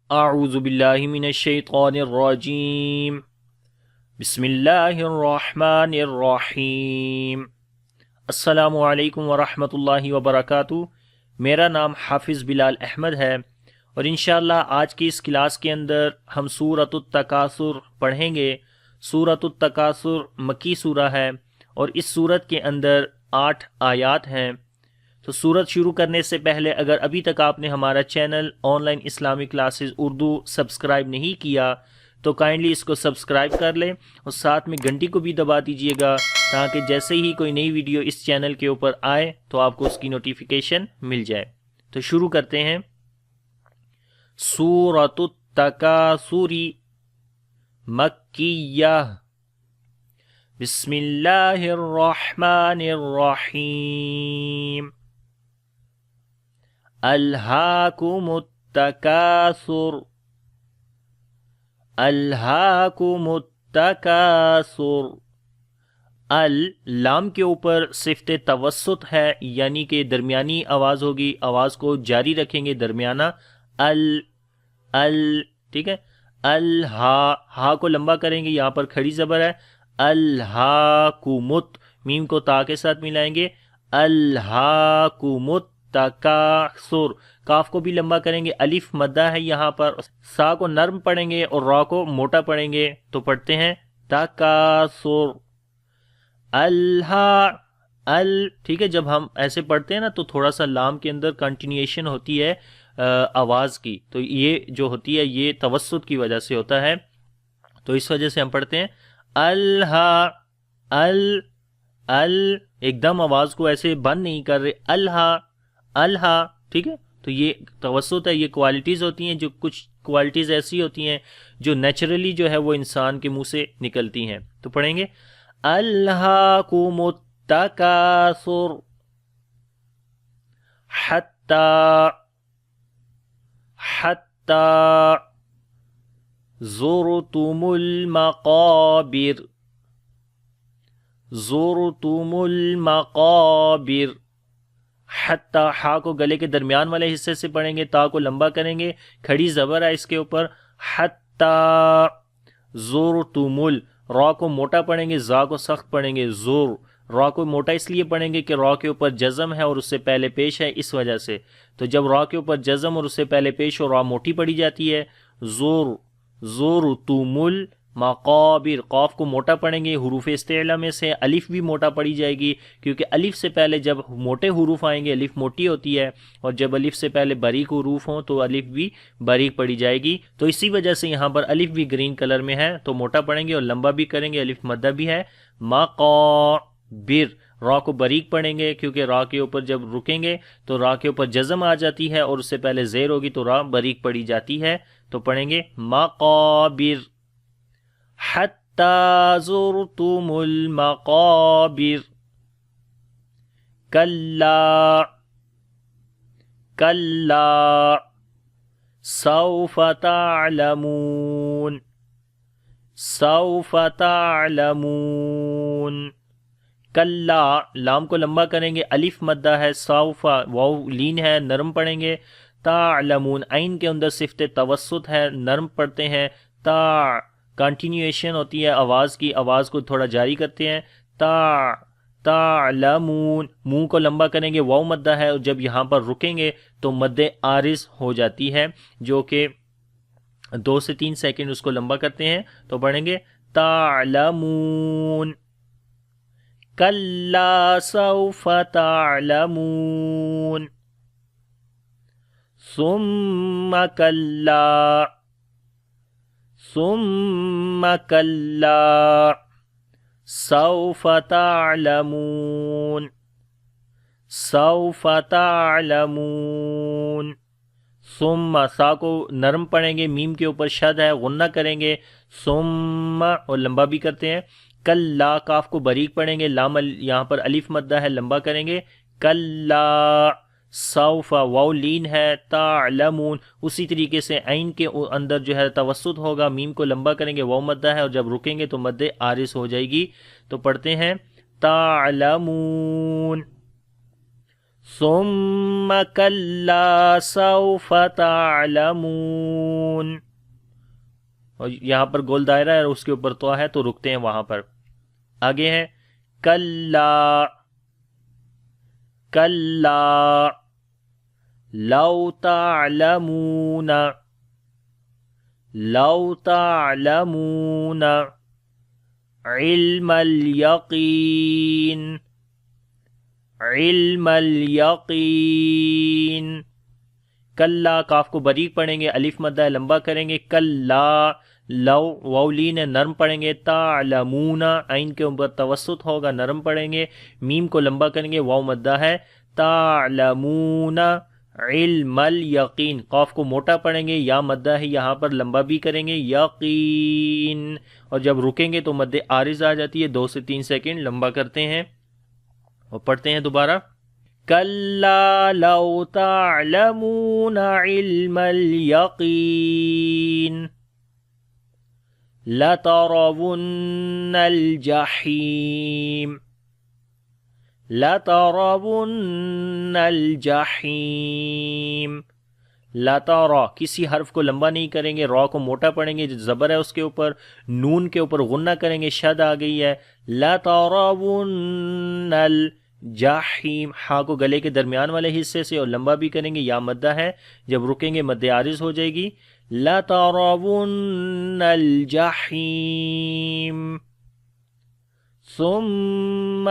اعوذ باللہ من الشیطان الرجیم بسم اللہ الرحمن الرحیم۔ السلام علیکم ورحمۃ اللہ وبرکاتہ۔ میرا نام حافظ بلال احمد ہے اور انشاءاللہ آج کی اس کلاس کے اندر ہم سورۃ التکاثر پڑھیں گے۔ سورۃ التکاثر مکی سورہ ہے اور اس سورت کے اندر 8 آیات ہیں۔ تو سورت شروع کرنے سے پہلے اگر ابھی تک آپ نے ہمارا چینل آن لائن اسلامی کلاسز اردو سبسکرائب نہیں کیا تو کائنڈلی اس کو سبسکرائب کر لیں اور ساتھ میں گھنٹی کو بھی دبا دیجئے گا تاکہ جیسے ہی کوئی نئی ویڈیو اس چینل کے اوپر آئے تو آپ کو اس کی نوٹیفیکیشن مل جائے۔ تو شروع کرتے ہیں۔ سورۃ التکاثر مکیہ، بسم اللہ الرحمن الرحیم۔ الہاکم التکاثر، الہاکم التکاثر۔ لام کے اوپر صفت توسط ہے، یعنی کہ درمیانی آواز ہوگی، آواز کو جاری رکھیں گے درمیانہ۔ ٹھیک ہے۔ ہا کو لمبا کریں گے، یہاں پر کھڑی زبر ہے۔ الہاکمت، میم کو تا کے ساتھ ملائیں گے۔ الہاکمت تکاثر، کاف کو بھی لمبا کریں گے، الف مدہ ہے یہاں پر، سا کو نرم پڑھیں گے اور را کو موٹا پڑھیں گے تو پڑھتے ہیں تکاثر۔ ٹھیک ہے، جب ہم ایسے پڑھتے ہیں نا تو تھوڑا سا لام کے اندر کنٹینیویشن ہوتی ہے آواز کی، تو یہ جو ہوتی ہے یہ توسط کی وجہ سے ہوتا ہے، تو اس وجہ سے ہم پڑھتے ہیں ایک دم آواز کو ایسے بند نہیں کر رہے، الہا۔ ٹھیک ہے، تو یہ توسط ہے، یہ کوالٹیز ہوتی ہیں، جو کچھ کوالٹیز ایسی ہوتی ہیں جو نیچرلی جو ہے وہ انسان کے منہ سے نکلتی ہیں۔ تو پڑھیں گے الہاکم التکاثر حتی زرتم المقابر، زرتم المقابر۔ حتی، ہا کو گلے کے درمیان والے حصے سے پڑھیں گے، تا کو لمبا کریں گے، کھڑی زبر ہے اس کے اوپر۔ حتی زرتم، را کو موٹا پڑھیں گے، زا کو سخت پڑھیں گے، زور۔ را کو موٹا اس لیے پڑھیں گے کہ را کے اوپر جزم ہے اور اس سے پہلے پیش ہے، اس وجہ سے۔ تو جب را کے اوپر جزم اور اس سے پہلے پیش اور را موٹی پڑھی جاتی ہے، زور، زرتم المقابر۔ قاف کو موٹا پڑھیں گے، حروف استعلا میں سے الف بھی موٹا پڑھی جائے گی، کیونکہ الف سے پہلے جب موٹے حروف آئیں گے الف موٹی ہوتی ہے، اور جب الف سے پہلے باریک حروف ہوں تو الف بھی باریک پڑھی جائے گی، تو اسی وجہ سے یہاں پر الف بھی گرین کلر میں ہے تو موٹا پڑھیں گے اور لمبا بھی کریں گے، الف مدہ بھی ہے۔ مقابر، را کو باریک پڑھیں گے کیونکہ را کے اوپر جب رکیں گے تو را کے اوپر جزم آ جاتی ہے اور اس سے پہلے زیر ہوگی تو را باریک پڑھی جاتی ہے، تو پڑھیں گے مقابر۔ حتی زرتم المقابر، کلا، کلا سوف تعلمون، سوف تعلمون۔ کلا، لام کو لمبا کریں گے، الف مدہ ہے، سوف واو لین ہے، نرم پڑھیں گے۔ تعلمون، عین کے اندر صفت توسط ہے، نرم پڑھتے ہیں۔ کنٹینیویشن ہوتی ہے آواز کی، آواز کو تھوڑا جاری کرتے ہیں۔ تعلمون، منہ کو لمبا کریں گے، واو مدہ ہے اور جب یہاں پر رکیں گے تو مد عارض ہو جاتی ہے، جو کہ 2 سے 3 سیکنڈ اس کو لمبا کرتے ہیں، تو پڑھیں گے تعلمون۔ کلا سوف تعلمون، ثم کلا، ثم کلا سوف تعلمون، سوف تعلمون۔ ثم، سا کو نرم پڑھیں گے، میم کے اوپر شد ہے، غنہ کریں گے، ثم اور لمبا بھی کرتے ہیں۔ کلا، کاف کو باریک پڑھیں گے، لام یہاں پر الف مدہ ہے، لمبا کریں گے۔ کلا سوف، واو لین ہے، تعلمون، اسی طریقے سے عین کے اندر جو ہے توسط ہوگا، میم کو لمبا کریں گے، واو مدہ ہے اور جب رکیں گے تو مد عارض ہو جائے گی، تو پڑھتے ہیں تعلمون۔ ثم کلا سوف تعلمون. اور یہاں پر گول دائرہ ہے اور اس کے اوپر تو ہے تو رکتے ہیں وہاں پر. آگے ہے کلا کلا لو تعلمون لو تعلمون علم الیقین علم الیقین. کلا کاف کو باریک پڑھیں گے، الف مدہ لمبا کریں گے. کلا لو واو لین ہے نرم پڑھیں گے. تعلمون عین کے اوپر توسط ہوگا نرم پڑھیں گے. میم کو لمبا کریں گے، واو مدہ ہے. تعلمون علم الیقین. قاف کو موٹا پڑھیں گے، یا مدہ ہے یہاں پر لمبا بھی کریں گے. یقین. اور جب رکیں گے تو مد عارض آ جاتی ہے، 2 سے 3 سیکنڈ لمبا کرتے ہیں اور پڑھتے ہیں دوبارہ. کلا لو تعلمون علم الیقین لترون الجحیم لترون الجحیم. لترا کسی حرف کو لمبا نہیں کریں گے، را کو موٹا پڑھیں گے، جو زبر ہے اس کے اوپر. نون کے اوپر غنہ کریں گے، شد آ گئی ہے. لترون الجحیم. ہاں کو گلے کے درمیان والے حصے سے اور لمبا بھی کریں گے، یا مدہ ہے، جب رکیں گے مد عارض ہو جائے گی. لترون الجحیم ثم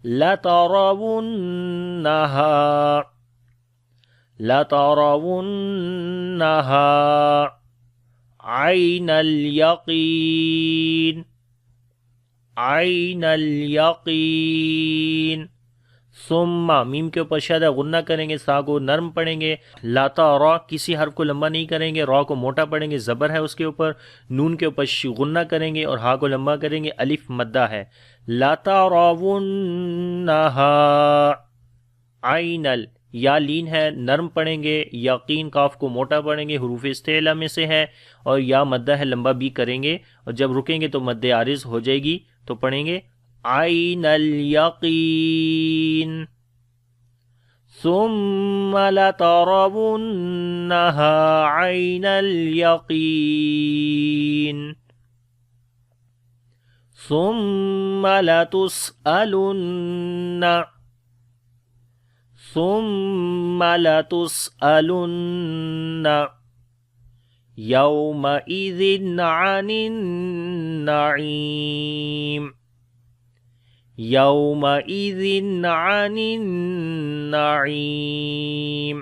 لترونها عین الیقین عین الیقین. ثم میم کے اوپر شد غنہ کریں گے، سا کو نرم پڑھیں گے. لاتا را کسی حرف کو لمبا نہیں کریں گے، را کو موٹا پڑھیں گے، زبر ہے اس کے اوپر. نون کے اوپر غنہ کریں گے اور ہا کو لمبا کریں گے، الف مدہ ہے. لاتا راونہا عین ال. یا لین ہے نرم پڑھیں گے. یقین کاف کو موٹا پڑھیں گے، حروف استعلا میں سے ہے. اور یا مدہ ہے لمبا بھی کریں گے، اور جب رکیں گے تو مد عارض ہو جائے گی تو پڑھیں گے عین الیقین ثم لترونها عین الیقین ثم لتسألن یومئذ عن النعیم یومئذ عن النعیم.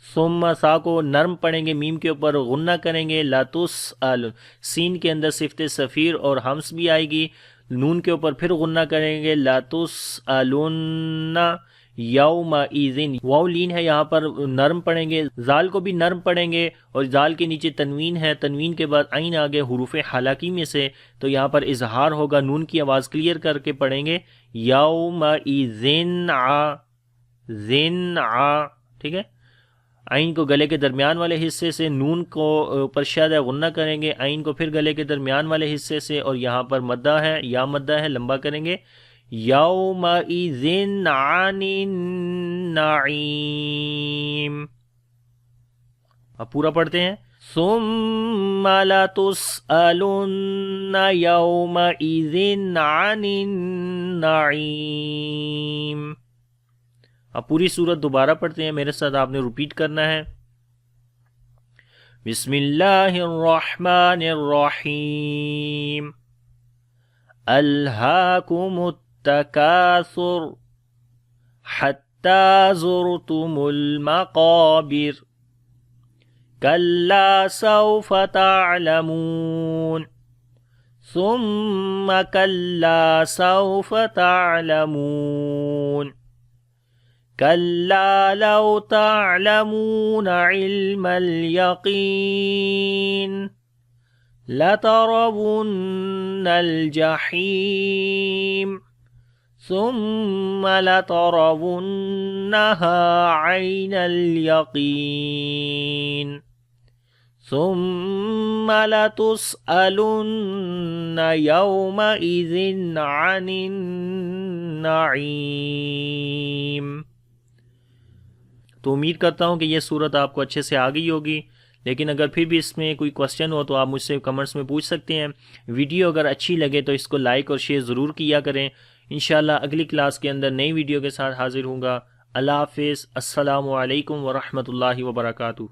ثم سا کو نرم پڑھیں گے، میم کے اوپر غنہ کریں گے. لتسأل سین کے اندر صفت صفیر اور ہمس بھی آئے گی. نون کے اوپر پھر غنہ کریں گے. لتسألن یومئذ. واو لین ہے یہاں پر نرم پڑھیں گے، زال کو بھی نرم پڑھیں گے، اور زال کے نیچے تنوین ہے، تنوین کے بعد عین آگے حروف حلقی میں سے، تو یہاں پر اظہار ہوگا. نون کی آواز کلیئر کر کے پڑھیں گے یومئذ ٹھیک ہے. عین کو گلے کے درمیان والے حصے سے، نون کو اوپر شد غنہ کریں گے، عین کو پھر گلے کے درمیان والے حصے سے، اور یہاں پر مدہ ہے، یا مدہ ہے لمبا کریں گے. یومئذ عن النعیم. اب پورا پڑھتے ہیں. ثم لتسألن یومئذ عن النعیم. اب پوری سورت دوبارہ پڑھتے ہیں، میرے ساتھ آپ نے ریپیٹ کرنا ہے. بسم اللہ الرحمن الرحیم. الہاکم التکاثر حتی زرتم المقابر کلا سوف تعلمون ثم کلا سوف تعلمون کلا لو تعلمون علم الیقین لترون الجحیم ثم لترونها عین الیقین ثم لتسألن يومئذ عن النعيم۔ تو امید کرتا ہوں کہ یہ صورت آپ کو اچھے سے آ گئی ہوگی، لیکن اگر پھر بھی اس میں کوئی کوسچن ہو تو آپ مجھ سے کمنٹس میں پوچھ سکتے ہیں۔ ویڈیو اگر اچھی لگے تو اس کو لائک اور شیئر ضرور کیا کریں۔ انشاءاللہ اگلی کلاس کے اندر نئی ویڈیو کے ساتھ حاضر ہوں گا۔ اللہ حافظ، السلام علیکم ورحمۃ اللہ وبرکاتہ۔